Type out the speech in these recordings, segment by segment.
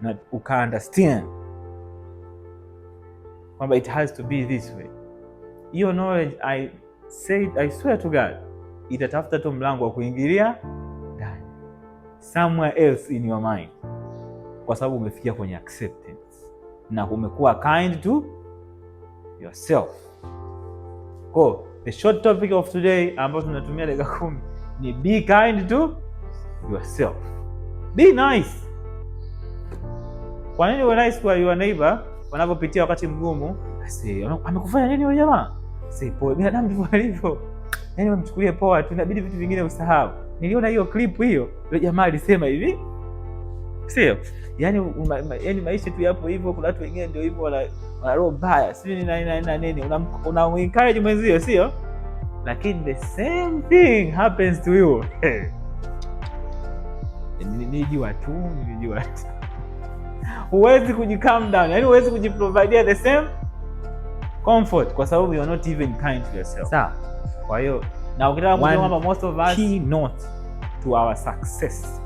na uka understand kwamba it has to be this way. Hiyo knowledge I swear to God itatafuta tu mlango wa kuingilia ndani somewhere else in your mind, kwa sababu umefikia kwenye acceptance na umekuwa kind to yourself. Kwa the short topic of today ambayo tunatumia dakika 10 ni be kind to yourself. Be nice. Kwa nini uwe nice kwa your neighbor wanapopitia wakati mgumu? Amekufanya nini huyo jamaa? Poa, binadamu ndivyo alivyo. Yaani umemchukulia poa tu, inabidi vitu vingine usahau. Niliona hiyo clip hiyo, yule jamaa alisema hivi. Sio? Yaani maisha tu yapo hivyo, kuna watu wengine ndio hivyo wana roho mbaya. Sio nini una-encourage mwenzio, sio? Lakini the same thing happens to you. Nilijua tu. Huwezi kujicalm down, yaani huwezi kujiprovide the same comfort kwa sababu you are not even kind to yourself. Sawa. Kwa hiyo na ukitaka kujua kwamba most of us key note to our success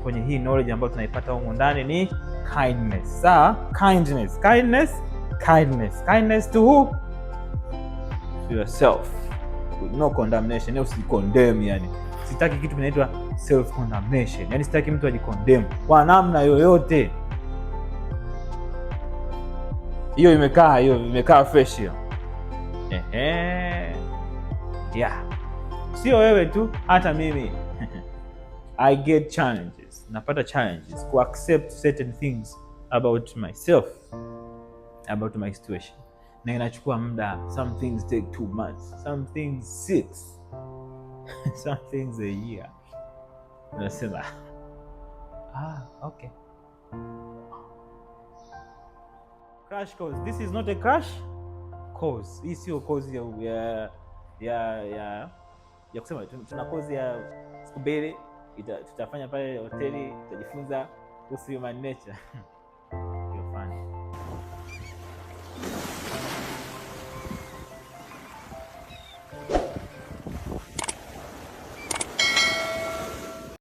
kwenye hii knowledge ambayo tunaipata huko ndani ni kindness. Sawa? Kindness to who? To yourself. With no condemnation. Usicondemn yani. Sitaki kitu kinaitwa self condemnation. Yaani sitaki mtu ajicondemn kwa namna yoyote. Hiyo imekaa fresh hiyo. Yeah. Sio wewe tu, hata mimi. I get challenges. Napata challenges to accept certain things about myself, about my situation. Na inachukua muda. Some things take 2 months, some things 6, some things a year. Nasema okay. Crash course. This is not a crash course. Hii sio course ya kusema tuna course ya siku mbili tutafanya pale hoteli, tutajifunza kuhusu human nature.